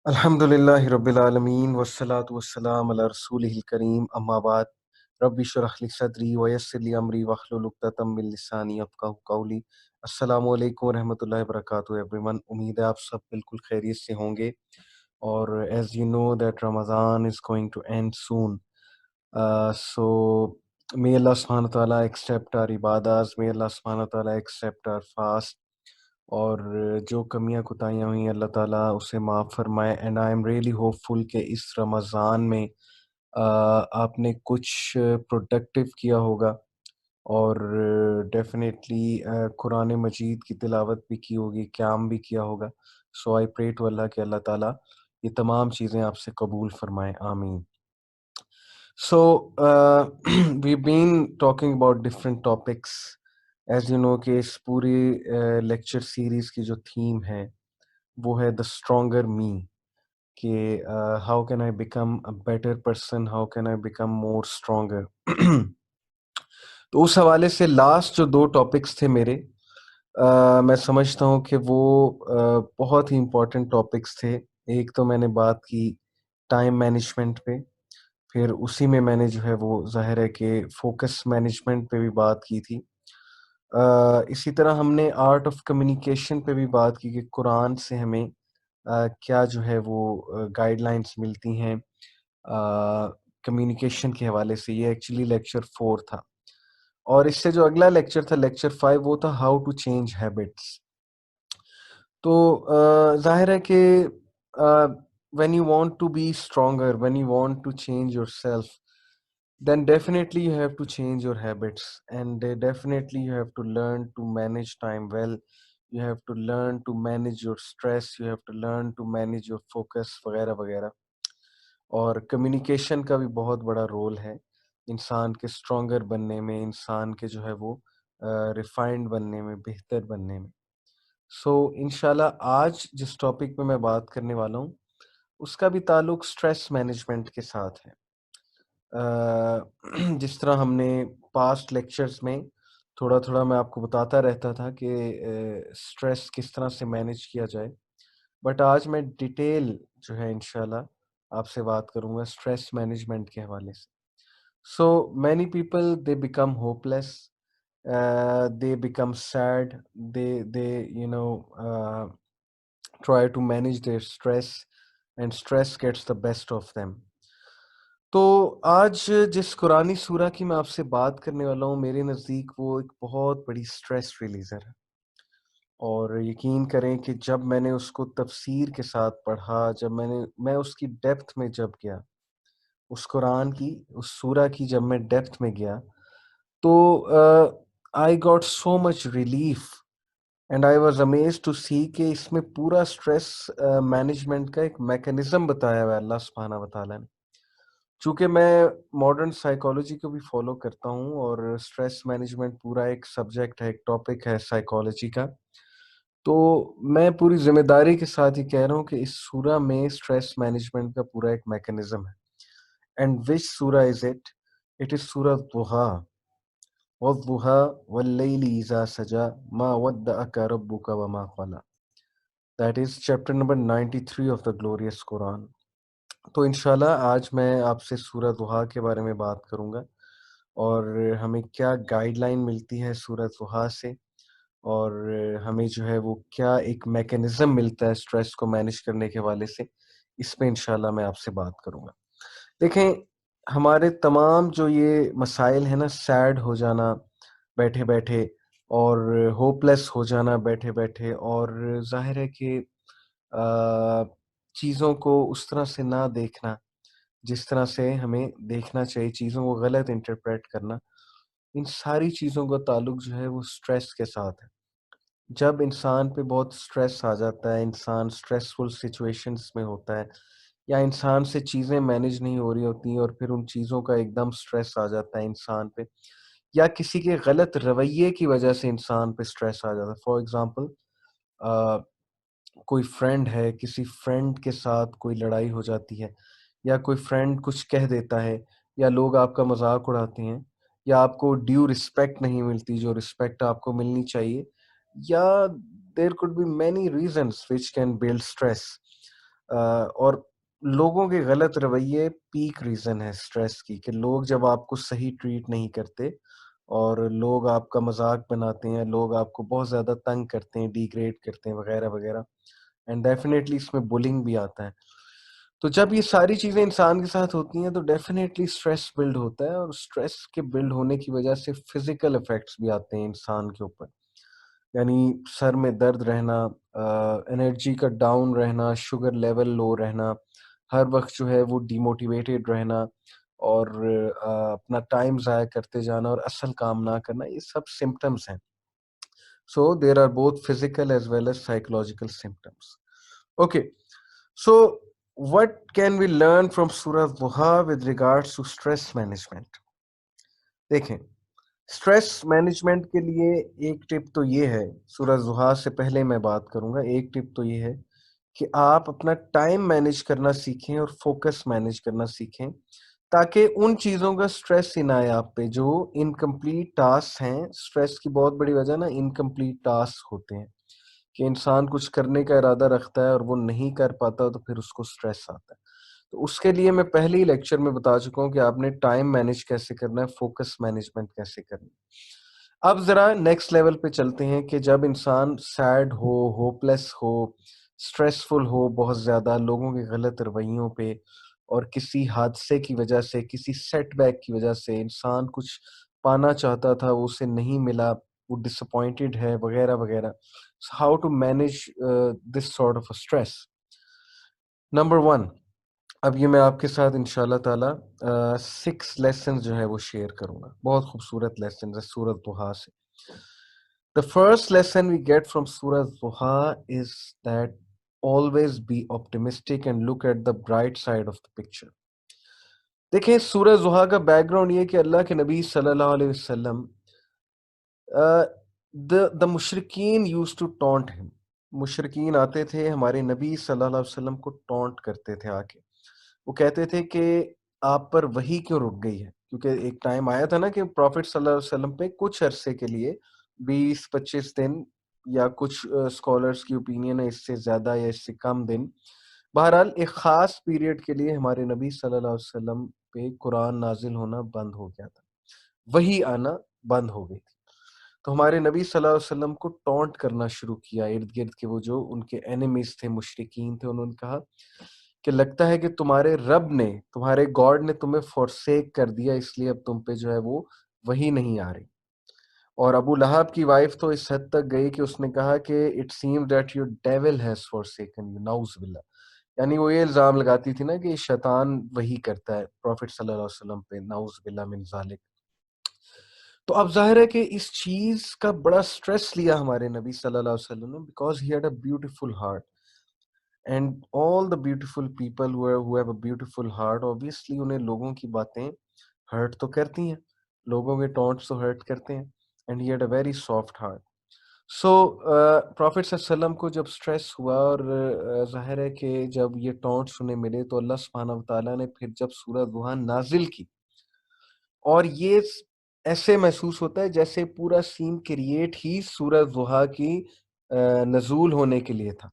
الحمدللہ رب العالمین والصلاة والسلام علی رسولہ الکریم اما بعد رب اشرح لی صدری ویسر لی امری واحلل عقدۃ من لسانی یفقہوا قولی۔ السلام علیکم ورحمۃ اللہ وبرکاتہ ایوری ون، امید ہے آپ سب بالکل خیریت سے ہوں گے، اور as you know that Ramadan is going to end soon, so may Allah subhanahu wa ta'ala accept our ibadas, may Allah subhanahu wa ta'ala accept our fast، اور جو کمیاں کوتاہیاں ہوئیں اللہ تعالیٰ اسے معاف فرمائے۔ And I am really hopeful کہ اس رمضان میں آپ نے کچھ پروڈکٹیو کیا ہوگا، اور ڈیفینیٹلی قرآن مجید کی تلاوت بھی کی ہوگی، قیام بھی کیا ہوگا۔ سو آئی پرے ٹو اللہ کہ اللہ تعالیٰ یہ تمام چیزیں آپ سے قبول فرمائے، آمین۔ So we've been talking about different topics. As you know کہ اس پوری لیکچر سیریز کی جو تھیم ہے وہ ہے The Stronger Me، کہ how can I become a better person, how can I become more stronger۔ تو اس حوالے سے لاسٹ جو 2 ٹاپکس تھے میرے، میں سمجھتا ہوں کہ وہ بہت ہی امپورٹنٹ ٹاپکس تھے۔ ایک تو میں نے بات کی ٹائم مینجمنٹ پہ، پھر اسی میں نے جو ہے وہ ظاہر ہے کہ فوکس مینجمنٹ پہ بھی بات کی تھی۔ اسی طرح ہم نے آرٹ آف کمیونیکیشن پہ بھی بات کی کہ قرآن سے ہمیں کیا جو ہے وہ گائیڈ لائنس ملتی ہیں کمیونیکیشن کے حوالے سے۔ یہ ایکچولی لیکچر 4 تھا، اور اس سے جو اگلا لیکچر تھا لیکچر 5 وہ تھا ہاؤ ٹو چینج ہیبٹس۔ تو ظاہر ہے کہ when you want to be stronger, when you want to change yourself, then definitely you have to change your habits, and definitely you have to learn to manage time well, you have to learn to manage your stress, you have to learn to manage your focus وغیرہ وغیرہ۔ اور communication کا بھی بہت بڑا role ہے انسان کے اسٹرانگر بننے میں، انسان کے جو ہے وہ ریفائنڈ بننے میں، بہتر بننے میں۔ سو انشاءاللہ آج جس ٹاپک پہ میں بات کرنے والا ہوں اس کا بھی تعلق اسٹریس مینجمنٹ کے ساتھ ہے۔ جس طرح ہم نے پاسٹ لیکچرز میں تھوڑا تھوڑا میں آپ کو بتاتا رہتا تھا کہ اسٹریس کس طرح سے مینیج کیا جائے، بٹ آج میں ڈیٹیل جو ہے انشاءاللہ آپ سے بات کروں گا اسٹریس مینجمنٹ کے حوالے سے۔ So many people they become hope less, they become sad, they try to manage their stress and stress gets the best of them۔ تو آج جس قرآنی سورہ کی میں آپ سے بات کرنے والا ہوں میرے نزدیک وہ ایک بہت بڑی اسٹریس ریلیزر ہے، اور یقین کریں کہ جب میں نے اس کو تفسیر کے ساتھ پڑھا، جب میں اس کی ڈیپتھ میں جب گیا، اس قرآن کی اس سورہ کی جب میں ڈیپتھ میں گیا، تو I got so much relief and I was amazed to see کہ اس میں پورا اسٹریس مینجمنٹ کا ایک میکانزم بتایا ہوا ہے اللہ سبحانہ و تعالیٰ نے۔ چونکہ میں ماڈرن سائیکالوجی کو بھی فالو کرتا ہوں، اور اسٹریس مینجمنٹ پورا ایک سبجیکٹ ہے، ایک ٹاپک ہے سائیکالوجی کا، تو میں پوری ذمہ داری کے ساتھ یہ کہہ رہا ہوں کہ اس سورہ میں اسٹریس مینجمنٹ کا پورا ایک میکانزم ہے۔ اینڈ وچ سورہ از اٹ؟ اٹ از سورہ الضحیٰ، والضحیٰ واللیل اذا سجا ما ودعک ربک وما قلی۔ That is chapter number 93 of the glorious Quran. تو انشاءاللہ آج میں آپ سے سورہ ضحیٰ کے بارے میں بات کروں گا، اور ہمیں کیا گائیڈ لائن ملتی ہے سورہ ضحیٰ سے، اور ہمیں جو ہے وہ کیا ایک میکانزم ملتا ہے اسٹریس کو مینیج کرنے کے حوالے سے، اس پہ انشاءاللہ میں آپ سے بات کروں گا۔ دیکھیں، ہمارے تمام جو یہ مسائل ہیں نا، سیڈ ہو جانا بیٹھے بیٹھے، اور ہوپ لیس ہو جانا بیٹھے بیٹھے، اور ظاہر ہے کہ چیزوں کو اس طرح سے نہ دیکھنا جس طرح سے ہمیں دیکھنا چاہیے، چیزوں کو غلط انٹرپریٹ کرنا، ان ساری چیزوں کا تعلق جو ہے وہ اسٹریس کے ساتھ ہے۔ جب انسان پہ بہت اسٹریس آ جاتا ہے، انسان اسٹریسفل سچویشنس میں ہوتا ہے، یا انسان سے چیزیں مینیج نہیں ہو رہی ہوتی ہیں، اور پھر ان چیزوں کا ایک دم اسٹریس آ جاتا ہے انسان پہ، یا کسی کے غلط رویے کی وجہ سے انسان پہ اسٹریس آ جاتا ہے۔ فار ایگزامپل، کوئی فرینڈ ہے، کسی فرینڈ کے ساتھ کوئی لڑائی ہو جاتی ہے، یا کوئی فرینڈ کچھ کہہ دیتا ہے، یا لوگ آپ کا مذاق اڑاتے ہیں، یا آپ کو ڈیو رسپیکٹ نہیں ملتی جو رسپیکٹ آپ کو ملنی چاہیے، یا دیر could be many reasons which can build stress۔ اور لوگوں کے غلط رویے پیک ریزن ہے اسٹریس کی، کہ لوگ جب آپ کو صحیح ٹریٹ نہیں کرتے اور لوگ آپ کا مذاق بناتے ہیں، لوگ آپ کو بہت زیادہ تنگ کرتے ہیں، ڈیگریڈ کرتے ہیں وغیرہ وغیرہ، اینڈ ڈیفینیٹلی اس میں بلنگ بھی آتا ہے. تو جب یہ ساری چیزیں انسان کے ساتھ ہوتی ہیں تو ڈیفینیٹلی اسٹریس بلڈ ہوتا ہے، اور اسٹریس کے بلڈ ہونے کی وجہ سے فزیکل افیکٹس بھی آتے ہیں انسان کے اوپر. یعنی سر میں درد رہنا، انرجی کا ڈاؤن رہنا، شوگر لیول لو رہنا، ہر وقت جو ہے وہ ڈی موٹیویٹیڈ رہنا، اور اپنا ٹائم ضائع کرتے جانا اور اصل کام نہ کرنا، یہ سب سمٹمس ہیں. So there are both physical as well as psychological symptoms. Okay, so what can we learn from Surah Duha with regards to stress management؟ دیکھیں، اسٹریس مینجمنٹ کے لیے ایک ٹپ تو یہ ہے، سورہ ضحیٰ سے پہلے میں بات کروں گا، ایک ٹپ تو یہ ہے کہ آپ اپنا ٹائم مینیج کرنا سیکھیں اور فوکس مینیج کرنا سیکھیں، تاکہ ان چیزوں کا اسٹریس ہی نہ آئے آپ پہ جو انکمپلیٹ ٹاسک ہیں. اسٹریس کی بہت بڑی وجہ نا انکمپلیٹ ٹاسک ہوتے ہیں، کہ انسان کچھ کرنے کا ارادہ رکھتا ہے اور وہ نہیں کر پاتا تو پھر اس کو اسٹریس آتا ہے. تو اس کے لیے میں پہلے ہی لیکچر میں بتا چکا ہوں کہ آپ نے ٹائم مینیج کیسے کرنا ہے، فوکس مینجمنٹ کیسے کرنا ہے. اب ذرا نیکسٹ لیول پہ چلتے ہیں کہ جب انسان سیڈ ہو، ہوپلیس ہو، اسٹریسفل ہو بہت زیادہ لوگوں کے غلط رویوں پہ، اور کسی حادثے کی وجہ سے، کسی سیٹ بیک کی وجہ سے انسان کچھ پانا چاہتا تھا وہ اسے نہیں ملا، وہ ڈس اپوائنٹڈ ہے وغیرہ وغیرہ. How to manage this sort of stress? Number one, اب یہ میں آپ کے ساتھ انشاءاللہ تعالیٰ 6 لیسنز جو ہے وہ شیئر کروں گا، بہت خوبصورت لیسنز ہے سورۃ ضحیٰ سے. The first lesson we get from Surah Duha is that always be optimistic and look at the bright side of the picture. دیکھیں، سورہ ضحیٰ کا بیک گراؤنڈ یہ کہ اللہ کے نبی صلی اللہ علیہ وسلم the مشرکین used to taunt him. مشرکین آتے تھے ہمارے نبی صلی اللہ علیہ وسلم کو ٹونٹ کرتے تھے آ کے. وہ کہتے تھے کہ آپ پر وحی کیوں رک گئی ہے، کیونکہ ایک ٹائم آیا تھا نا کہ پروفٹ صلی اللہ علیہ وسلم پہ کچھ عرصے کے لیے 20-25 دن، یا کچھ اسکالرس کی اوپینین ہے اس سے زیادہ یا اس سے کم دن، بہرحال ایک خاص پیریڈ کے لیے ہمارے نبی صلی اللہ علیہ وسلم پہ قرآن نازل ہونا بند ہو گیا تھا، وحی آنا بند ہو گئی تھی. تو ہمارے نبی صلی اللہ علیہ وسلم کو ٹونٹ کرنا شروع کیا ارد گرد کے وہ جو ان کے اینیمیز تھے، مشرکین تھے. انہوں نے کہا کہ لگتا ہے کہ تمہارے رب نے، تمہارے گاڈ نے تمہیں فورسیک کر دیا، اس لیے اب تم پہ جو ہے وہ وہی نہیں آ رہی. اور ابو لہب کی وائف تو اس حد تک گئی کہ اس نے کہا کہ it seem that your devil has forsaken you, نعوذ باللہ. یعنی وہ یہ الزام لگاتی تھی نا کہ شیطان وہی کرتا ہے پروفٹ صلی اللہ علیہ وسلم پہ، نعوذ باللہ من ذالک. تو اب ظاہر ہے کہ اس چیز کا بڑا سٹریس لیا ہمارے نبی صلی اللہ علیہ وسلم نے، because he had a beautiful heart. And all the beautiful people who have a beautiful heart obviously انہیں لوگوں کی باتیں ہرٹ تو کرتی ہیں، لوگوں کے ٹونٹس تو ہرٹ کرتے ہیں. And he had a very soft heart. So prophet صلی اللہ علیہ وسلم کو جب سٹریس ہوا، اور ظاہر ہے کہ جب یہ ٹونٹس انہیں ملے تو اللہ سبحانہ وتعالیٰ نے پھر جب سورہ ضحیٰ نازل کی، اور یہ ایسے محسوس ہوتا ہے جیسے پورا سین کریٹ ہی سورہ ضحیٰ کی نزول ہونے کے لیے تھا.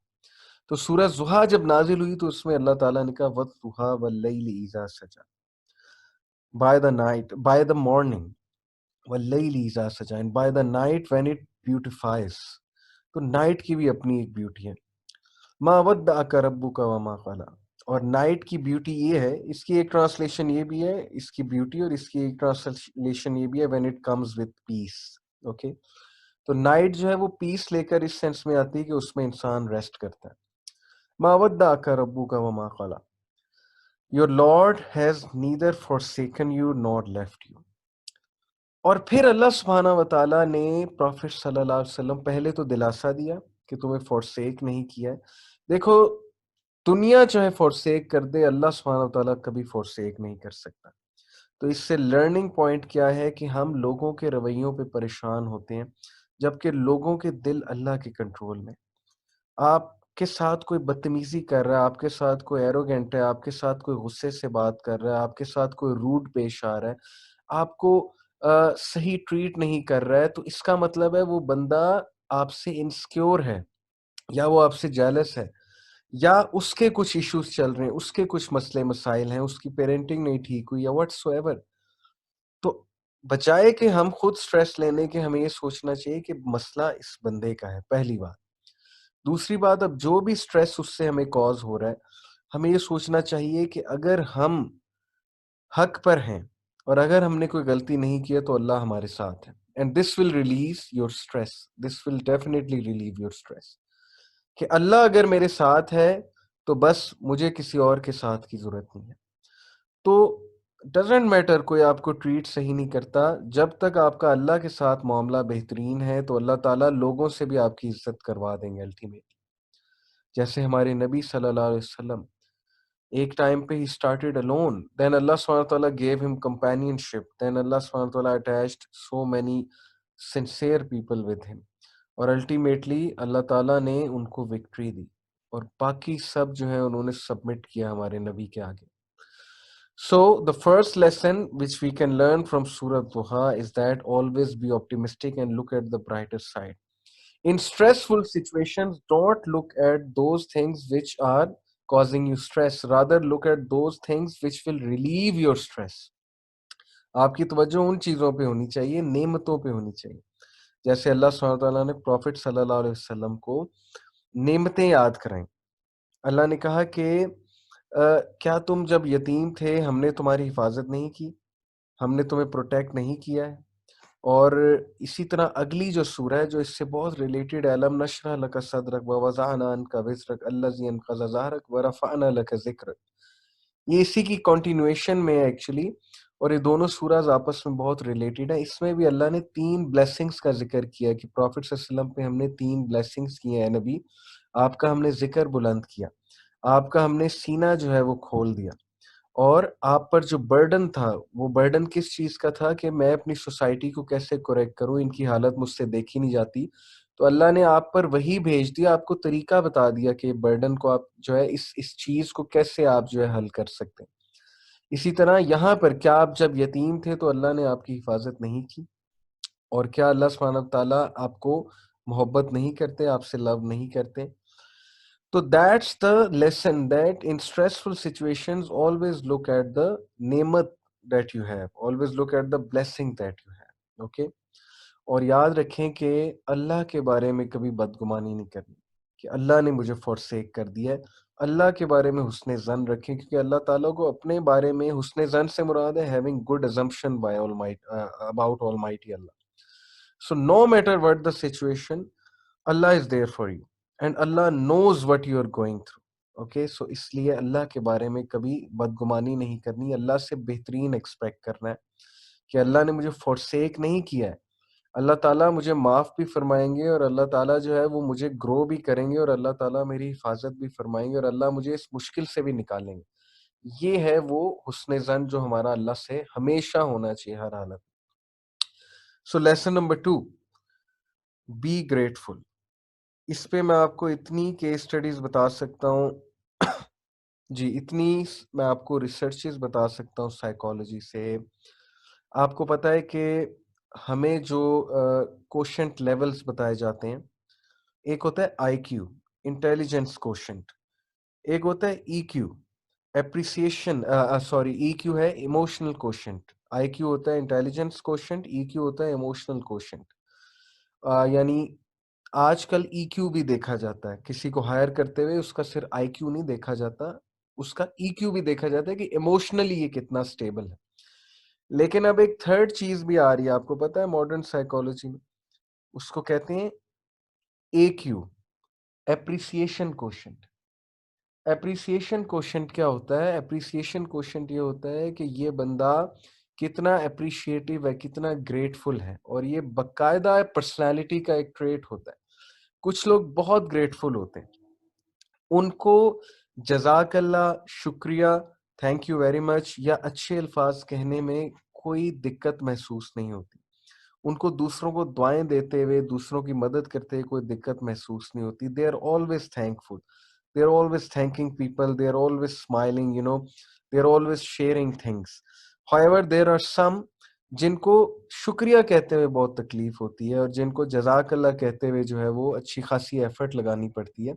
تو سورہ ضحیٰ جب نازل ہوئی تو اس میں اللہ تعالیٰ نے کہا وَالضُّحَىٰ وَاللَّيْلِ إِذَا سَجَىٰ، by the night, by the morning، وَاللَّيْلِ إِذَا سَجَىٰ، and by the night when it beautifies. تو نائٹ کی بھی اپنی ایک بیوٹی ہے. مَا وَدَّعَكَ رَبُّكَ وَمَا قَلَىٰ. اور نائٹ کی بیوٹی یہ ہے، اس کی ایک ٹرانسلیشن یہ بھی ہے اس کی بیوٹی، اور اس کی ایک ٹرانسلیشن یہ بھی ہے when it comes with peace. Okay, تو نائٹ جو ہے وہ پیس لے کر اس سینس میں آتی ہے کہ اس میں انسان ریسٹ کرتا ہے. مَا وَدَّعَكَ رَبُّكَ وَمَا قَلَىٰ. Your Lord has neither forsaken you nor left you. اور پھر اللہ سبحانہ وتعالیٰ نے پروفٹ صلی اللہ علیہ وسلم پہلے تو دلاسا دیا کہ تمہیں فورسیک نہیں کیا ہے. دیکھو، دنیا چاہے فورسیک کر دے، اللہ سبحانہ وتعالیٰ کبھی فورسیک نہیں کر سکتا. تو اس سے لرننگ پوائنٹ کیا ہے کہ ہم لوگوں کے رویوں پہ پریشان ہوتے ہیں، جبکہ لوگوں کے دل اللہ کے کنٹرول میں. آپ کے ساتھ کوئی بدتمیزی کر رہا ہے، آپ کے ساتھ کوئی ایروگینٹ ہے، آپ کے ساتھ کوئی غصے سے بات کر رہا ہے، آپ کے ساتھ کوئی روڈ پیش آ رہا ہے، آپ کو صحیح ٹریٹ نہیں کر رہا ہے، تو اس کا مطلب ہے وہ بندہ آپ سے انسیکیور ہے، یا وہ آپ سے جیلس ہے، یا اس کے کچھ ایشوز چل رہے ہیں، اس کے کچھ مسئلے مسائل ہیں، اس کی پیرنٹنگ نہیں ٹھیک ہوئی یا وٹ سو ایور، تو بجائے کہ ہم خود سٹریس لینے کے ہمیں یہ سوچنا چاہیے کہ مسئلہ اس بندے کا ہے، پہلی بات۔ دوسری بات، اب جو بھی سٹریس اس سے ہمیں کاز ہو رہا ہے، ہمیں یہ سوچنا چاہیے کہ اگر ہم حق پر ہیں اور اگر ہم نے کوئی غلطی نہیں کی ہے تو اللہ ہمارے ساتھ ہے، and this will release your stress, this will definitely relieve your stress, کہ اللہ اگر میرے ساتھ ہے تو بس مجھے کسی اور کے ساتھ کی ضرورت نہیں ہے۔ تو ڈزنٹ میٹر کوئی آپ کو ٹریٹ صحیح نہیں کرتا، جب تک آپ کا اللہ کے ساتھ معاملہ بہترین ہے تو اللہ تعالیٰ لوگوں سے بھی آپ کی عزت کروا دیں گے الٹیمیٹ۔ جیسے ہمارے نبی صلی اللہ علیہ وسلم ایک ٹائم پہ ہی started alone, then اللہ سبحانہ وتعالیٰ gave him companionship, then اللہ سبحانہ وتعالیٰ attached so many sincere people with him، اور الٹیمیٹلی اللہ تعالیٰ نے ان کو وکٹری دی، اور باقی سب جو ہے انہوں نے سبمٹ کیا ہمارے نبی کے آگے۔ So the first lesson which we can learn from Surah Duha is that always be optimistic and look at the brighter side. In stressful situations, don't look at those things which are causing you stress. Rather, look at those things which will relieve your stress. آپ کی توجہ ان چیزوں پہ ہونی چاہیے، نعمتوں پہ ہونی چاہیے۔ جیسے اللہ سبحانہ تعالیٰ نے پروفٹ صلی اللہ علیہ وسلم کو نعمتیں یاد کرائیں۔ اللہ نے کہا کہ کیا تم جب یتیم تھے ہم نے تمہاری حفاظت نہیں کی، ہم نے تمہیں پروٹیکٹ نہیں کیا ہے؟ اور اسی طرح اگلی جو سورہ ہے جو اس سے بہت ریلیٹڈ ہے، الم نشرح لک صدرک ووضعنا عنک وزرک الذی انقض ظہرک ورفعنا لک ذکرک، یہ اسی کی کنٹینویشن میں ہے ایکچولی، اور یہ دونوں سورہز آپس میں بہت ریلیٹڈ ہیں۔ اس میں بھی اللہ نے 3 بلیسنگز کا ذکر کیا کہ پروفٹ صلی اللہ علیہ وسلم پہ ہم نے 3 بلیسنگز کی ہیں، نبی آپ کا ہم نے ذکر بلند کیا، آپ کا ہم نے سینہ جو ہے وہ کھول دیا، اور آپ پر جو برڈن تھا وہ برڈن کس چیز کا تھا کہ میں اپنی سوسائٹی کو کیسے کریکٹ کروں، ان کی حالت مجھ سے دیکھی نہیں جاتی، تو اللہ نے آپ پر وہی بھیج دیا، آپ کو طریقہ بتا دیا کہ برڈن کو آپ جو ہے اس چیز کو کیسے آپ جو ہے حل کر سکتے ہیں۔ اسی طرح یہاں پر کیا آپ جب یتیم تھے تو اللہ نے آپ کی حفاظت نہیں کی، اور کیا اللہ سبحانہ تعالیٰ آپ کو محبت نہیں کرتے، آپ سے لو نہیں کرتے؟ So that's the lesson, that in stressful situations always look at the nemat that you have, always look at the blessing that you have. Okay, اور یاد رکھیں کہ اللہ کے بارے میں کبھی بدگمانی نہیں کرنی کہ اللہ نے مجھے forsake کر دیا ہے۔ اللہ کے بارے میں حسن ظن رکھیں، کیونکہ اللہ تعالیٰ کو اپنے بارے میں حسن ظن سے مراد ہے having good assumption by about Almighty Allah. So no matter what the situation, Allah is there for you and Allah knows what you are going through. Okay, so اس لیے اللہ کے بارے میں کبھی بدگمانی نہیں کرنی، اللہ سے بہترین ایکسپیکٹ کرنا ہے کہ اللہ نے مجھے forsake نہیں کیا ہے، اللہ تعالیٰ مجھے معاف بھی فرمائیں گے، اور اللہ تعالیٰ جو ہے وہ مجھے گرو بھی کریں گے، اور اللہ تعالیٰ میری حفاظت بھی فرمائیں گے، اور اللہ مجھے اس مشکل سے بھی نکالیں گے۔ یہ ہے وہ حسن ظن جو ہمارا اللہ سے ہمیشہ ہونا چاہیے ہر حالت۔ سو لیسن نمبر 2، بی گریٹفل۔ اس پہ میں آپ کو اتنی کیس اسٹڈیز بتا سکتا ہوں جی، اتنی میں آپ کو ریسرچز بتا سکتا ہوں سائیکالوجی سے۔ آپ کو پتہ ہے کہ ہمیں جو کوشنٹ لیولز بتائے جاتے ہیں، ایک ہوتا ہے آئی کیو، انٹیلیجنس کوشنٹ، ایک ہوتا ہے ای کیو، اپریسیشن ای کیو ہے ایموشنل کوشنٹ، آئی کیو ہوتا ہے انٹیلیجنس کوشنٹ، ای کیو ہوتا ہے ایموشنل کوشنٹ۔ یعنی آج کل ای کیو بھی دیکھا جاتا ہے، کسی کو ہائر کرتے ہوئے اس کا صرف آئی کیو نہیں دیکھا جاتا، اس کا ای کیو بھی دیکھا جاتا ہے کہ ایموشنلی یہ کتنا سٹیبل ہے۔ لیکن اب ایک تھرڈ چیز بھی آ رہی ہے، آپ کو پتہ ہے ماڈرن سائیکالوجی میں اس کو کہتے ہیں اے کیو، اپریسیشن کوشنٹ۔ اپریسیشن کوشنٹ کیا ہوتا ہے؟ اپریسیشن کوشنٹ یہ ہوتا ہے کہ یہ بندہ کتنا اپریشیٹو ہے، کتنا گریٹفل ہے، اور یہ باقاعدہ پرسنالٹی کا ایک ٹریٹ ہوتا ہے۔ کچھ لوگ بہت گریٹفل ہوتے ہیں، ان کو جزاک اللہ، شکریہ، تھینک یو ویری مچ یا اچھے الفاظ کہنے میں کوئی دقت محسوس نہیں ہوتی، ان کو دوسروں کو دعائیں دیتے ہوئے، دوسروں کی مدد کرتے ہوئے کوئی دقت محسوس نہیں ہوتی۔ They are always thankful, they are always thanking people, they are always smiling, they are always sharing things. However, there are some جن کو شکریہ کہتے ہوئے بہت تکلیف ہوتی ہے، اور جن کو جزاک اللہ کہتے ہوئے جو ہے وہ اچھی خاصی ایفرٹ لگانی پڑتی ہے،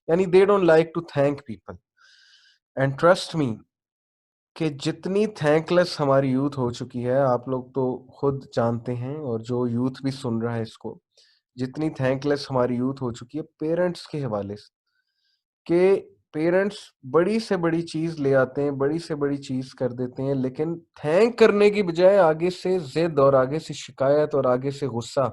یعنی they don't like to thank people. And trust me کہ جتنی تھینک لیس ہماری یوتھ ہو چکی ہے، آپ لوگ تو خود جانتے ہیں اور جو یوتھ بھی سن رہا ہے اس کو، جتنی تھینک لیس ہماری یوتھ ہو چکی ہے پیرنٹس کے حوالے سے، کہ پیرنٹس بڑی سے بڑی چیز لے آتے ہیں، بڑی سے بڑی چیز کر دیتے ہیں، لیکن تھینک کرنے کی بجائے آگے سے ضد اور آگے سے شکایت اور آگے سے غصہ.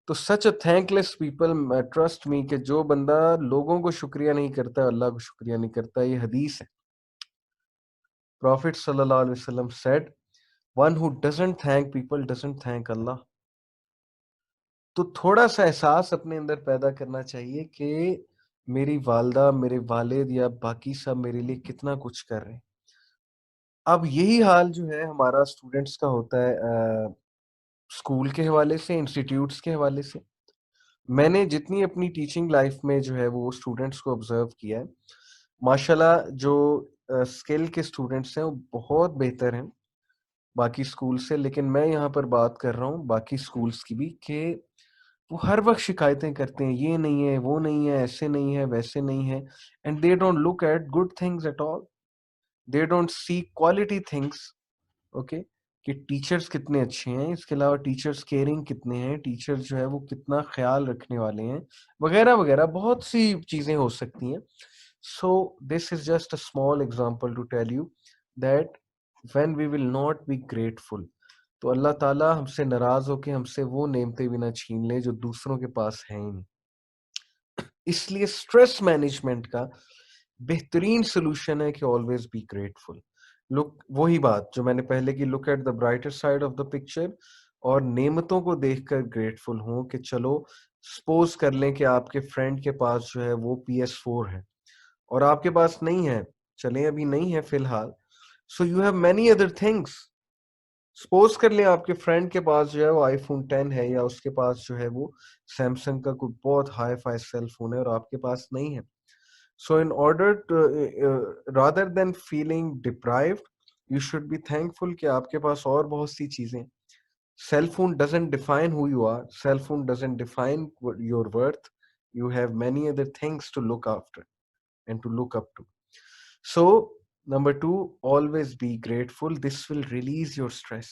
تو such a thankless people, trust me کہ جو بندہ لوگوں کو شکریہ نہیں کرتا اللہ کو شکریہ نہیں کرتا. یہ حدیث ہے. Prophet sallallahu alaihi wasallam said, one who doesn't thank people doesn't thank Allah. تو تھوڑا سا احساس اپنے اندر پیدا کرنا چاہیے کہ میری والدہ، میرے والد یا باقی سب میرے لیے کتنا کچھ کر رہے ہیں. اب یہی حال جو ہے ہمارا اسٹوڈنٹس کا ہوتا ہے اسکول کے حوالے سے، انسٹیٹیوٹس کے حوالے سے. میں نے جتنی اپنی ٹیچنگ لائف میں جو ہے وہ اسٹوڈنٹس کو آبزرو کیا ہے، ماشاءاللہ جو اسکل کے اسٹوڈنٹس ہیں وہ بہت بہتر ہیں باقی اسکول سے. لیکن میں یہاں پر بات کر رہا ہوں باقی اسکولس کی بھی، کہ وہ ہر وقت شکایتیں کرتے ہیں، یہ نہیں ہے، وہ نہیں ہے، ایسے نہیں ہے، ویسے نہیں ہے. And they don't look at good things at all. They don't see quality things. Okay, کہ ٹیچرس کتنے اچھے ہیں، اس کے علاوہ ٹیچرس کیئرنگ کتنے ہیں، ٹیچر جو ہے وہ کتنا خیال رکھنے والے ہیں، وغیرہ وغیرہ بہت سی چیزیں ہو سکتی ہیں. So this is just a small example to tell you that when we will not be grateful تو اللہ تعالیٰ ہم سے ناراض ہو کے ہم سے وہ نعمتیں بھی نہ چھین لے جو دوسروں کے پاس ہیں ہی نہیں. اس لیے اسٹریس مینجمنٹ کا بہترین سلوشن ہے کہ آلویز بی گریٹفل. لک، وہی بات جو میں نے پہلے کی، look at the brighter side of the picture, اور نعمتوں کو دیکھ کر گریٹفل ہوں. کہ چلو سپوز کر لیں کہ آپ کے فرینڈ کے پاس جو ہے وہ PS4 ہے اور آپ کے پاس نہیں ہے، چلیں ابھی نہیں ہے فی الحال. So you have many other things. Suppose کر لیں آپ کے فرینڈ کے پاس جو ہے وہ iPhone 10 ہے، یا اس کے پاس جو ہے وہ سیمسنگ کا کوئی بہت ہائی فائی سیل فون ہے اور آپ کے پاس نہیں ہے. So in order rather than feeling deprived you should be thankful کہ آپ کے پاس اور بہت سی چیزیں. Cell phone doesn't define who you are, cell phone doesn't define your worth. You have many other things to look after and to look up to. So, number 2, always be grateful. This will release your stress.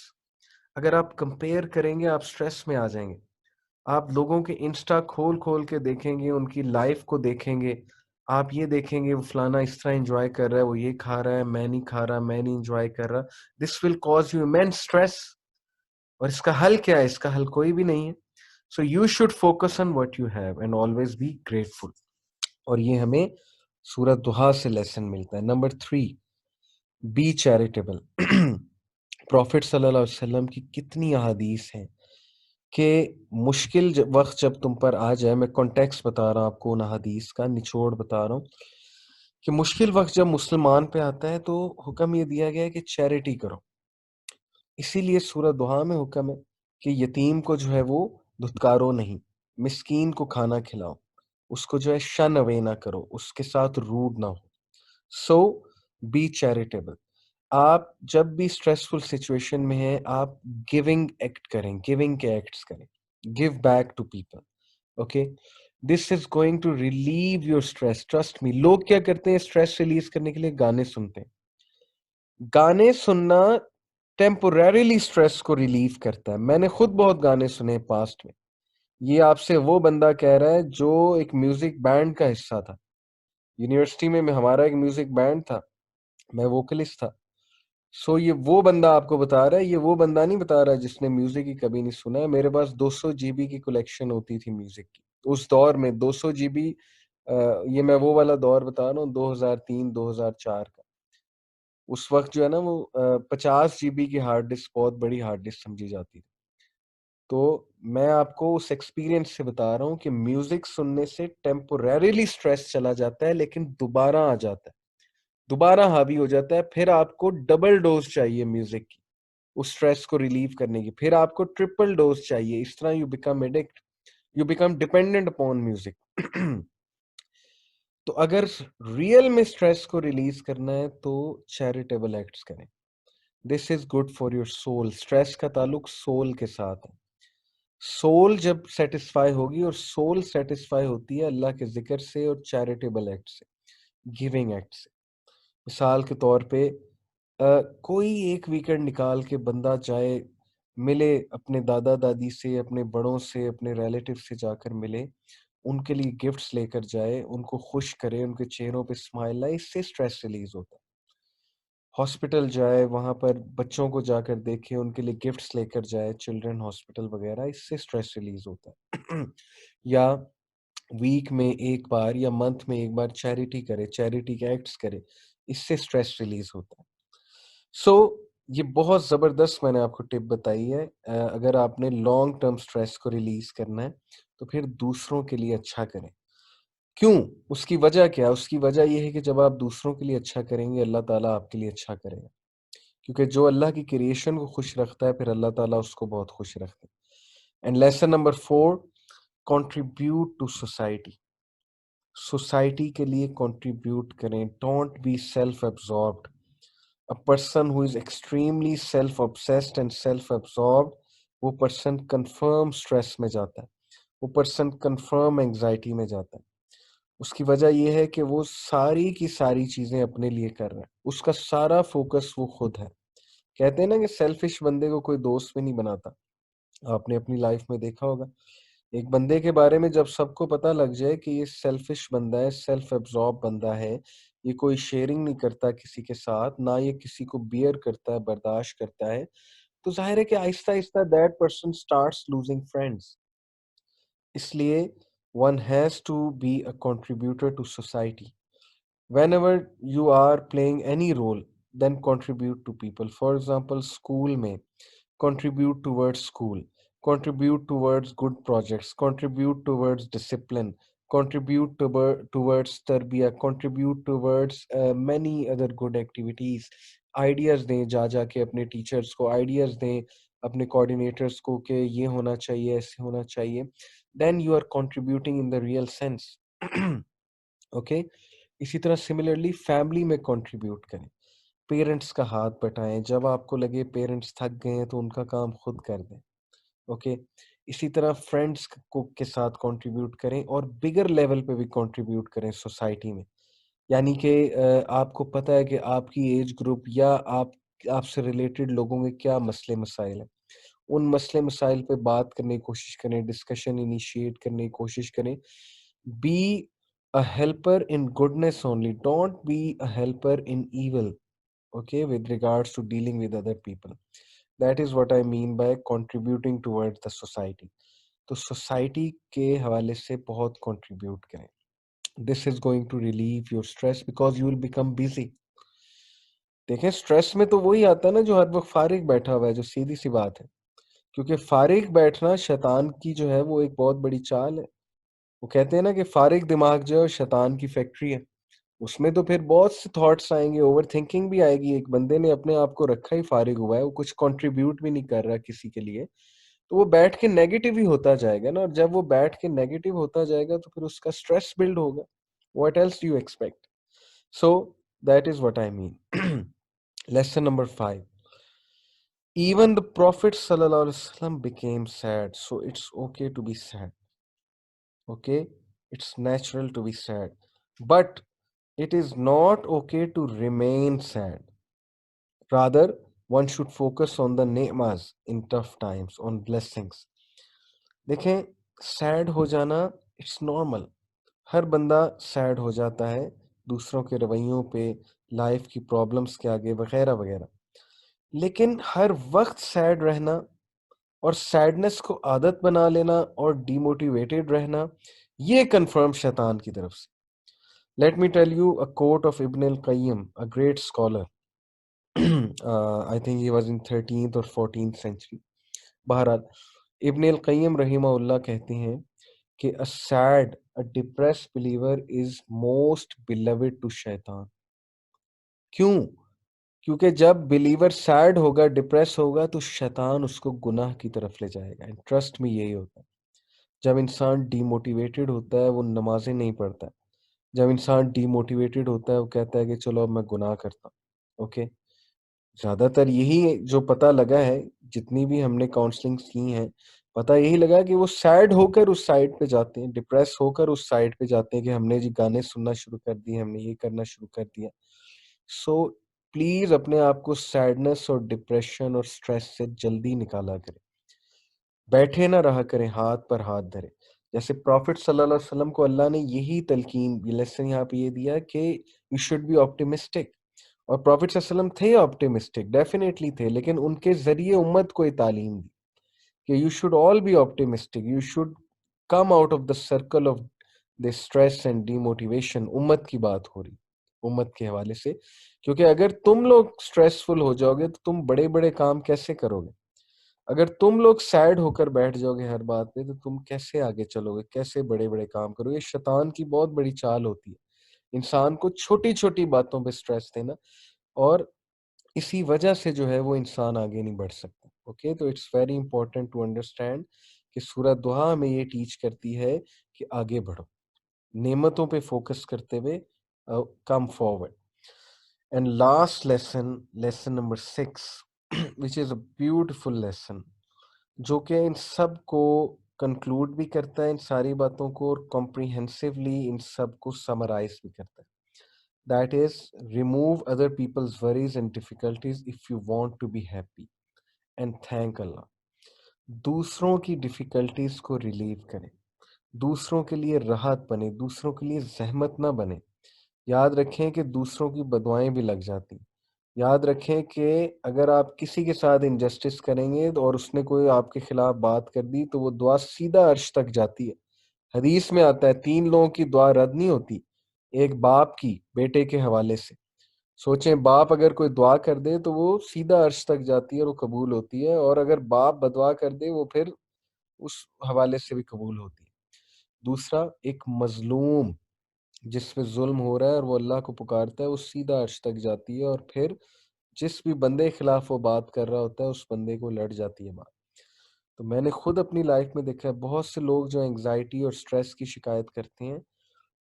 اگر آپ compare کریں گے آپ stress میں آ جائیں گے. آپ لوگوں کے انسٹا کھول کھول کے دیکھیں گے، ان کی لائف کو دیکھیں گے، آپ یہ دیکھیں گے وہ فلانا اس طرح انجوائے کر رہا ہے، وہ یہ کھا رہا ہے، میں نہیں کھا رہا، میں نہیں انجوائے کر رہا. This will cause you immense stress. اور اس کا حل کیا ہے؟ اس کا حل کوئی بھی نہیں ہے. So you should focus on what you have and always be grateful. اور یہ ہمیں سورۃ دہا سے لیسن ملتا ہے. Number 3، be charitable. پروفٹ صلی اللہ علیہ وسلم کی کتنی احادیث ہیں کہ مشکل وقت جب تم پر آ جائے، میں کانٹیکس بتا رہا ہوں آپ کو، ان احادیث کا نچوڑ بتا رہا ہوں، کہ مشکل وقت جب مسلمان پہ آتا ہے تو حکم یہ دیا گیا ہے کہ چیریٹی کرو. اسی لیے سورۃ دہا میں حکم ہے کہ یتیم کو جو ہے وہ دھتکارو نہیں، مسکین کو کھانا کھلاؤ، اس کو جو ہے شن اوے نہ کرو، اس کے ساتھ روڈ نہ ہو. سو بی چیریٹیبل. آپ جب بھی اسٹریسفل سچویشن میں ہیں آپ گیونگ ایکٹ کریں، گیونگ کے ایکٹس کریں، give back to people. Okay, this is going to relieve your stress. Trust me. لوگ کیا کرتے ہیں اسٹریس ریلیز کرنے کے لیے؟ گانے سنتے ہیں. گانے سننا ٹیمپوریریلی اسٹریس کو ریلیو کرتا ہے. میں نے خود بہت گانے سنے پاسٹ میں. یہ آپ سے وہ بندہ کہہ رہا ہے جو ایک میوزک بینڈ کا حصہ تھا. یونیورسٹی میں ہمارا ایک میوزک بینڈ تھا، میں ووکلسٹ تھا. سو یہ وہ بندہ آپ کو بتا رہا ہے، یہ وہ بندہ نہیں بتا رہا جس نے میوزک ہی کبھی نہیں سنا ہے. میرے پاس 200 GB کی کلیکشن ہوتی تھی میوزک کی اس دور میں. 200 GB، یہ میں وہ والا دور بتا رہا ہوں 2003-2004 کا. اس وقت جو ہے نا وہ 50 GB کی ہارڈ ڈسک بہت بڑی ہارڈ ڈسک سمجھی جاتی تھی. تو میں آپ کو اس ایکسپیرینس سے بتا رہا ہوں کہ میوزک سننے سے ٹیمپوریریلی اسٹریس چلا جاتا ہے لیکن دوبارہ آ جاتا ہے، دوبارہ حاوی ہو جاتا ہے. پھر آپ کو ڈبل ڈوز چاہیے میوزک کی اس اسٹریس کو ریلیو کرنے کی، پھر آپ کو ٹرپل ڈوز چاہیے. اس طرح you become addict, you become dependent upon music. تو اگر ریئل میں اسٹریس کو ریلیز کرنا ہے تو چیریٹیبل ایکٹس کریں. This is good for your soul. Stress کا تعلق سول کے ساتھ ہے. سول جب سیٹسفائی ہوگی، اور سول سیٹسفائی ہوتی ہے اللہ کے ذکر سے اور چیریٹیبل ایکٹ سے، گیونگ ایکٹ سے. مثال کے طور پہ کوئی ایک ویکنڈ نکال کے بندہ جائے، ملے اپنے دادا دادی سے، اپنے بڑوں سے، اپنے ریلیٹیو سے جا کر ملے، ان کے لیے گفٹس لے کر جائے، ان کو خوش کرے، ان کے چہروں پہ اسمائل لائے، اس سے اسٹریس ریلیز ہوتا ہے. ہاسپٹل جائے، وہاں پر بچوں کو جا کر دیکھے، ان کے لیے گفٹس لے کر جائے، چلڈرن ہاسپٹل وغیرہ، اس سے اسٹریس ریلیز ہوتا ہے. یا ویک میں ایک بار یا منتھ میں ایک بار چیریٹی کرے، چیریٹی کے ایکٹس کرے، اس سے اسٹریس ریلیز ہوتا ہے. سو یہ بہت زبردست میں نے آپ کو ٹپ بتائی ہے. اگر آپ نے لانگ ٹرم اسٹریس کو ریلیز کرنا ہے تو پھر دوسروں کے لیے اچھا کریں. کیوں؟ اس کی وجہ کیا؟ اس کی وجہ یہ ہے کہ جب آپ دوسروں کے لیے اچھا کریں گے، اللہ تعالیٰ آپ کے لیے اچھا کرے گا. کیونکہ جو اللہ کی کریشن کو خوش رکھتا ہے، پھر اللہ تعالیٰ اس کو بہت خوش رکھتا ہے. And lesson number 4، contribute to society. Society کے لیے کنٹریبیوٹ کریں. Don't be self absorbed. A person who is extremely self-obsessed and self-absorbed، وہ پرسن کنفرم اسٹریس میں جاتا ہے، وہ پرسن کنفرم انگزائٹی میں جاتا ہے. اس کی وجہ یہ ہے کہ وہ ساری کی ساری چیزیں اپنے لیے کر رہا ہے، اس کا سارا فوکس وہ خود ہے. کہتے ہیں نا کہ سیلفش بندے کو کوئی دوست بھی نہیں بناتا. آپ نے اپنی لائف میں دیکھا ہوگا، ایک بندے کے بارے میں جب سب کو پتہ لگ جائے کہ یہ سیلفش بندہ ہے، سیلف ایبزارب بندہ ہے، یہ کوئی شیئرنگ نہیں کرتا کسی کے ساتھ، نہ یہ کسی کو بیئر کرتا ہے، برداشت کرتا ہے، تو ظاہر ہے کہ آہستہ آہستہ that person starts losing friends. اس لیے one has to be a contributor to society. whenever you are playing any role, then contribute to people. For example, school میں contribute towards school, contribute towards good projects, contribute towards discipline, contribute towards tarbiyah, contribute towards many other good activities. Ideas دیں، جا جا کے اپنے teachers کو ideas دیں، اپنے coordinators کو کہ یہ ہونا چاہیے، ایسے ہونا چاہیے. Then you are contributing in the real sense. Okay. اسی طرح سملرلی فیملی میں کنٹریبیوٹ کریں. پیرنٹس کا ہاتھ بٹائیں، جب آپ کو لگے پیرنٹس تھک گئے ہیں تو ان کا کام خود کر دیں. اوکے. اسی طرح فرینڈس کو کے ساتھ کنٹریبیوٹ کریں، اور بگر لیول پہ بھی کنٹریبیوٹ کریں سوسائٹی میں. یعنی کہ آپ کو پتہ ہے کہ آپ کی ایج گروپ یا آپ سے ریلیٹڈ لوگوں کے کیا مسئلے مسائل ہیں، ان مسئلے مسائل پہ بات کرنے کی کوشش کریں، ڈسکشن انیشیٹ کرنے کی کوشش کریں. Be a helper in goodness only, don't be a helper in evil, okay, with regards to dealing with other people. That is what I mean by contributing towards the society. تو society کے حوالے سے بہت contribute کریں. This is going to relieve your stress because you will become busy. دیکھیں stress میں تو وہی آتا ہے نا جو ہر وقت فارغ بیٹھا ہوا ہے، جو سیدھی سی بات ہے. کیونکہ فارغ بیٹھنا شیطان کی جو ہے وہ ایک بہت بڑی چال ہے. وہ کہتے ہیں نا کہ فارغ دماغ جو ہے شیطان کی فیکٹری ہے. اس میں تو پھر بہت سے تھاٹس آئیں گے، اوور تھنکنگ بھی آئے گی. ایک بندے نے اپنے آپ کو رکھا ہی فارغ ہوا ہے، وہ کچھ کنٹریبیوٹ بھی نہیں کر رہا کسی کے لیے، تو وہ بیٹھ کے نیگیٹو ہی ہوتا جائے گا نا. اور جب وہ بیٹھ کے نیگیٹو ہوتا جائے گا تو پھر اس کا اسٹریس بلڈ ہوگا. What else do you expect? So that is what I mean. Lesson number 5، even the Prophet sallallahu alaihi wasallam became sad, so it's okay to be sad. Okay, it's natural to be sad, but it is not okay to remain sad. Rather, one should focus on the ni'mas in tough times, on blessings. دیکھیں، sad ہو جانا it's normal. ہر بندہ sad ہو جاتا ہے دوسروں کے رویوں پہ، life کی پرابلمس کے آگے، وغیرہ وغیرہ. لیکن ہر وقت سیڈ رہنا اور سیڈنس کو عادت بنا لینا اور ڈی موٹیویٹیڈ رہنا، یہ کنفرم شیطان کی طرف سے. Let me tell you a quote of Ibn al-Qayyim, a great scholar. I think he was in 13th اور 14th century. بہرحال ابن القیم رحمہ اللہ کہتے ہیں کہ a sad, a depressed believer is most beloved to شیطان. کیوں؟ کیونکہ جب بلیور سیڈ ہوگا، ڈپریس ہوگا، تو شیطان اس کو گناہ کی طرف لے جائے گا. ٹرسٹ میں یہی ہوتا ہے. جب انسان ڈی موٹیویٹیڈ ہوتا ہے وہ نمازیں نہیں پڑھتا. جب انسان ڈی موٹیویٹیڈ ہوتا ہے وہ کہتا ہے کہ چلو اب میں گناہ کرتا ہوں. اوکے. زیادہ تر یہی جو پتہ لگا ہے، جتنی بھی ہم نے کاؤنسلنگس کی ہیں، پتہ یہی لگا کہ وہ سیڈ ہو کر اس سائڈ پہ جاتے ہیں، ڈپریس ہو کر اس سائڈ پہ جاتے ہیں کہ ہم نے جی گانے سننا شروع کر دیے، ہم نے یہ کرنا شروع کر دیا. سو پلیز اپنے آپ کو سیڈنس اور ڈپریشن اور سٹریس سے جلدی نکالا کریں. بیٹھے نہ رہا کریں ہاتھ پر ہاتھ دھرے. جیسے پروفٹ صلی اللہ علیہ وسلم کو اللہ نے یہی تلقین، یہ لیسن یہاں پہ یہ دیا کہ یو شوڈ بی آپٹیمسٹک. اور پروفٹ صلی اللہ علیہ وسلم تھے آپٹیمسٹک، ڈیفینیٹلی تھے، لیکن ان کے ذریعے امت کو یہ تعلیم دی کہ you should all be optimistic, you should come out of the circle of the stress and demotivation. Amit کی بات ہو رہی امت کے حوالے سے، کیونکہ اگر تم لوگ اسٹریسفل ہو جاؤ گے تو تم بڑے بڑے کام کیسے کرو گے؟ اگر تم لوگ سیڈ ہو کر بیٹھ جاؤ گے ہر بات پہ تو تم کیسے آگے چلو گے، کیسے بڑے بڑے کام کرو گے؟ یہ شیطان کی بہت بڑی چال ہوتی ہے، انسان کو چھوٹی چھوٹی باتوں پہ سٹریس دینا، اور اسی وجہ سے جو ہے وہ انسان آگے نہیں بڑھ سکتا. اوکے، تو it's very important to understand کہ سورہ دعا ہمیں یہ ٹیچ کرتی ہے کہ آگے بڑھو، نعمتوں پہ فوکس کرتے ہوئے come forward. And last lesson, lesson number 6 which is a beautiful lesson، جو کہ ان سب کو کنکلوڈ بھی کرتا ہے، ان ساری باتوں کو، اور کمپریہنسولی ان سب کو سمرائز بھی کرتا ہے. That is, remove other people's worries and difficulties if you want to be happy and thank Allah. دوسروں کی ڈیفیکلٹیز کو ریلیو کریں، دوسروں کے لیے راحت بنے، دوسروں کے لیے زحمت نہ بنے. یاد رکھیں کہ دوسروں کی بدوائیں بھی لگ جاتی. یاد رکھیں کہ اگر آپ کسی کے ساتھ انجسٹس کریں گے اور اس نے کوئی آپ کے خلاف بات کر دی تو وہ دعا سیدھا عرش تک جاتی ہے. حدیث میں آتا ہے 3 لوگوں کی دعا رد نہیں ہوتی، ایک باپ کی بیٹے کے حوالے سے. سوچیں، باپ اگر کوئی دعا کر دے تو وہ سیدھا عرش تک جاتی ہے اور وہ قبول ہوتی ہے، اور اگر باپ بدعا کر دے وہ پھر اس حوالے سے بھی قبول ہوتی ہے. دوسرا، ایک مظلوم جس پہ ظلم ہو رہا ہے اور وہ اللہ کو پکارتا ہے، وہ سیدھا عرش تک جاتی ہے، اور پھر جس بھی بندے کے خلاف وہ بات کر رہا ہوتا ہے اس بندے کو لڑ جاتی ہے بات. تو میں نے خود اپنی لائف میں دیکھا ہے بہت سے لوگ جو انگزائٹی اور سٹریس کی شکایت کرتے ہیں،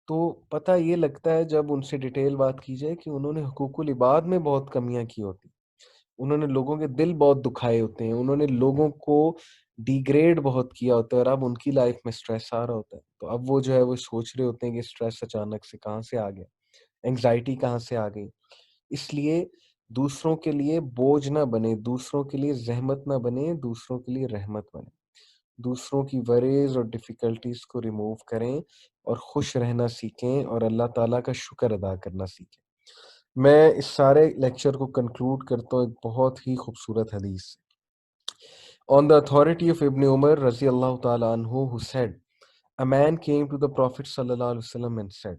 تو پتہ یہ لگتا ہے جب ان سے ڈیٹیل بات کی جائے کہ انہوں نے حقوق العباد میں بہت کمیاں کی ہوتی، انہوں نے لوگوں کے دل بہت دکھائے ہوتے ہیں، انہوں نے لوگوں کو ڈیگریڈ بہت کیا ہوتا ہے، اور اب ان کی لائف میں سٹریس آ رہا ہوتا ہے. تو اب وہ جو ہے وہ سوچ رہے ہوتے ہیں کہ سٹریس اچانک سے کہاں سے آ گیا، انگزائٹی کہاں سے آ گئی. اس لیے دوسروں کے لیے بوجھ نہ بنے، دوسروں کے لیے زحمت نہ بنے، دوسروں کے لیے رحمت بنے. دوسروں کی وریز اور ڈیفیکلٹیز کو ریموو کریں اور خوش رہنا سیکھیں اور اللہ تعالیٰ کا شکر ادا کرنا سیکھیں. میں اس سارے لیکچر کو کنکلوڈ کرتا ہوں ایک بہت ہی خوبصورت حدیث سے. On the authority of Ibn Umar رضی اللہ تعالیٰ عنہ who said, a man came to the Prophet sallallahu alaihi wasallam and said,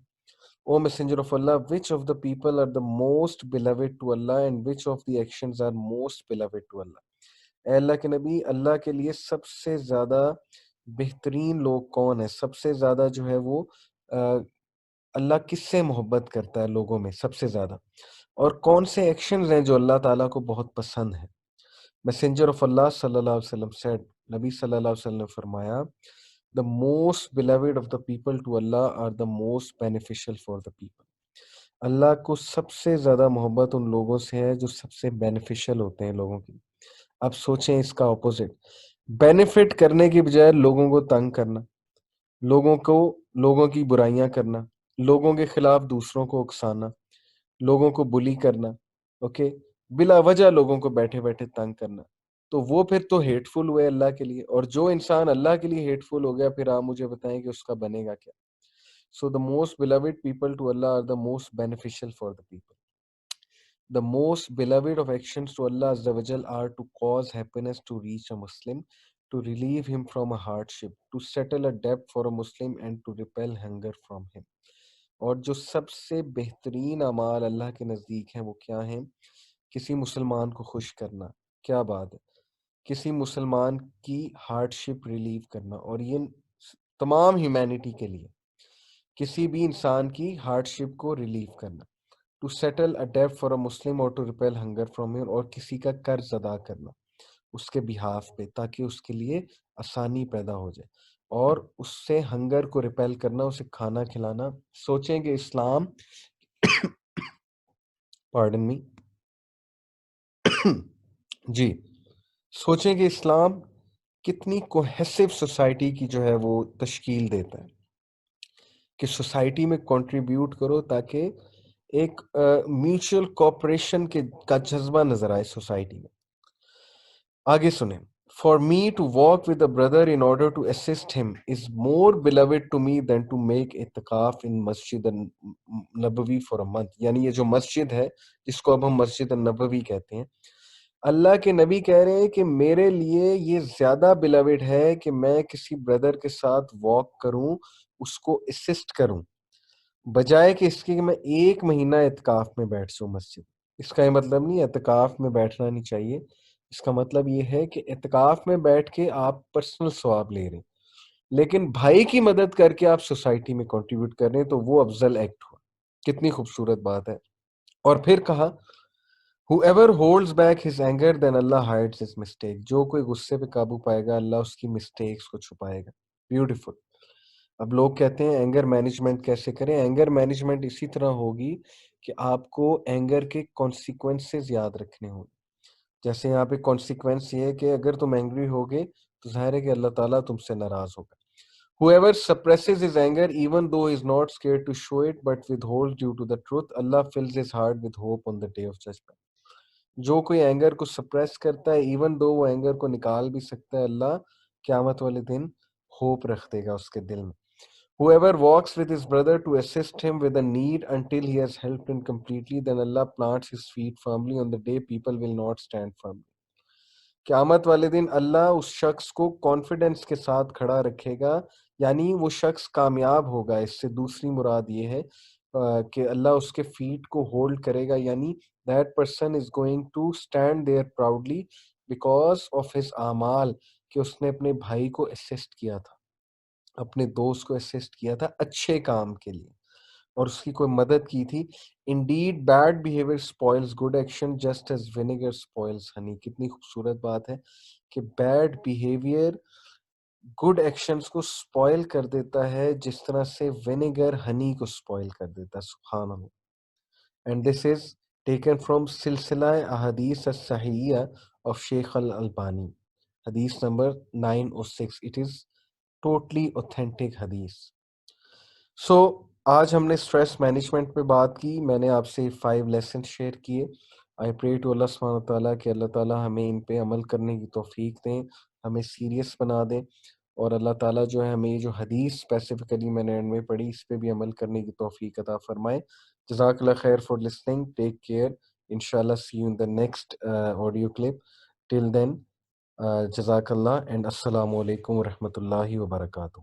O Messenger of Allah, which of the people are the most beloved to Allah and which of the actions are most beloved to Allah? اے اللہ کے نبی، اللہ کے لیے سب سے زیادہ بہترین لوگ کون ہیں؟ سب سے زیادہ جو ہے وہ اللہ کس سے محبت کرتا ہے لوگوں میں سب سے زیادہ، اور کون سے ایکشنز ہیں جو اللہ تعالیٰ کو بہت پسند ہیں؟ میسنجر آف اللہ صلی اللہ علیہ وسلم said، نبی صلی اللہ علیہ وسلم نے فرمایا، the most beloved of the people to Allah are the most beneficial for the people. اللہ کو سب سے زیادہ محبت ان لوگوں سے ہے جو سب سے بینیفیشل ہوتے ہیں لوگوں کی. اب سوچیں اس کا اپوزٹ، بینیفٹ کرنے کی بجائے لوگوں کو تنگ کرنا، لوگوں کی برائیاں کرنا، لوگوں کے خلاف دوسروں کو اکسانا، لوگوں کو بلی کرنا، اوکے، بلا وجہ لوگوں کو بیٹھے بیٹھے تنگ کرنا، تو وہ پھر تو ہیٹ فل ہوئے اللہ کے لیے. اور جو انسان اللہ کے لیے ہیٹ فل ہو گیا پھر آپ مجھے بتائیں کہ اس کا بنے گا کیا؟ So the most beloved people to Allah are the most beneficial for the people. The most beloved of actions to Allah Azza wa Jal are to cause happiness to reach a Muslim, to relieve him from a hardship, to settle a debt for a Muslim and to repel hunger from him. اور جو سب سے بہترین اعمال اللہ کے نزدیک ہیں وہ کیا ہیں؟ کسی مسلمان کو خوش کرنا، کیا بات ہے، کسی مسلمان کی ہارڈ شپ ریلیو کرنا، اور یہ تمام ہیومینٹی کے لیے کسی بھی انسان کی ہارڈ شپ کو ریلیو کرنا، to settle a date for a Muslim اور ٹو ریپیل ہنگر فرام ہم، اور کسی کا قرض ادا کرنا اس کے بہاف پہ تاکہ اس کے لیے آسانی پیدا ہو جائے، اور اس سے ہنگر کو ریپیل کرنا، اسے کھانا کھلانا. سوچیں کہ اسلام پارڈن می جی، سوچیں کہ اسلام کتنی کوہیسو سوسائٹی کی جو ہے وہ تشکیل دیتا ہے کہ سوسائٹی میں کنٹریبیوٹ کرو تاکہ ایک میوچل کوپریشن کا جذبہ نظر آئے سوسائٹی میں. آگے سنیں. For me to walk with a brother in order to assist him is more beloved to me than to make اعتکاف in Masjid Nabawi for a month. یعنی یہ جو مسجد ہے جس کو اب ہم مسجد النبوی کہتے ہیں، اللہ کے نبی کہہ رہے ہیں کہ میرے لیے یہ زیادہ beloved ہے کہ میں کسی بردر کے ساتھ واک کروں، اس کو اسسٹ کروں، بجائے کہ اس کے کہ میں ایک مہینہ اعتکاف میں بیٹھ جاؤں مسجد. اس کا یہ مطلب نہیں اعتکاف میں بیٹھنا نہیں چاہیے، اس کا مطلب یہ ہے کہ اعتکاف میں بیٹھ کے آپ پرسنل ثواب لے رہے ہیں، لیکن بھائی کی مدد کر کے آپ سوسائٹی میں کنٹریبیوٹ کر رہے ہیں، تو وہ افضل ایکٹ ہوا. کتنی خوبصورت بات ہے. اور پھر کہا whoever holds back his anger then Allah hides his mistake. جو کوئی غصے پہ قابو پائے گا اللہ اس کی مسٹیکس کو چھپائے گا. بیوٹیفل. اب لوگ کہتے ہیں اینگر مینجمنٹ کیسے کریں. اینگر مینجمنٹ اسی طرح ہوگی کہ آپ کو اینگر کے کانسیکوینسز یاد رکھنے ہوں. جیسے یہاں پہ کانسیکوینس یہ ہے کہ اگر تم اینگری ہوگے تو ظاہر ہے کہ اللہ تعالیٰ تم سے ناراض ہوگا. Whoever suppresses his anger even though he is not scared to show it but withholds due to the truth, Allah fills his heart with hope on the day of judgment. جو کوئی اینگر کو suppress کرتا ہے even though وہ anger کو نکال بھی سکتا ہے، اللہ قیامت والے دن ہوپ رکھ دے گا اس کے دل میں. Whoever walks with his brother to assist him with a need until he has helped him completely, then Allah plants his feet firmly on the day people will not stand firmly. قیامت والے دن اللہ اس شخص کو confidence کے ساتھ کھڑا رکھے گا، یعنی وہ شخص کامیاب ہوگا. اس سے دوسری مراد یہ ہے کہ اللہ اس کے فیٹ کو ہولڈ کرے گا، یعنی that person is going to stand there proudly because of his اعمال، کہ اس نے اپنے بھائی کو اسسٹ کیا تھا، اپنے دوست کو اسسٹ کیا تھا اچھے کام کے لیے اور اس کی کوئی مدد کی تھی. Indeed bad behavior spoils good action just as vinegar spoils honey. کتنی خوبصورت بات ہے کہ بیڈ بیہیویئر گڈ ایکشنز کو سپوائل کر دیتا ہے جس طرح سے ونیگر ہنی کو سپوائل کر دیتا ہے. سبحان اللہ. And this is taken from سلسلہ احادیث الصحیحہ آف شیخ الالبانی، حدیث نمبر 906. اٹ از ٹوٹلی اوتھینٹک حدیث. سو آج ہم نے اسٹریس مینجمنٹ پہ بات کی. میں نے آپ سے 5 لیسن شیئر کیے. آئی پرے ٹو اللہ سبحانہ و تعالیٰ کہ اللہ تعالیٰ ہمیں ان پہ عمل کرنے کی توفیق دیں، ہمیں سیریس بنا دیں، اور اللہ تعالیٰ جو ہے ہمیں یہ جو حدیث اسپیسیفکلی میں نے اینڈ میں پڑھی اس پہ بھی عمل کرنے کی توفیق عطا فرمائے. جزاک اللہ خیر فار لسننگ. Take care. انشاءاللہ see you in the next audio clip. Till then جزاک اللہ اینڈ السلام علیکم ورحمۃ اللہ وبرکاتہ.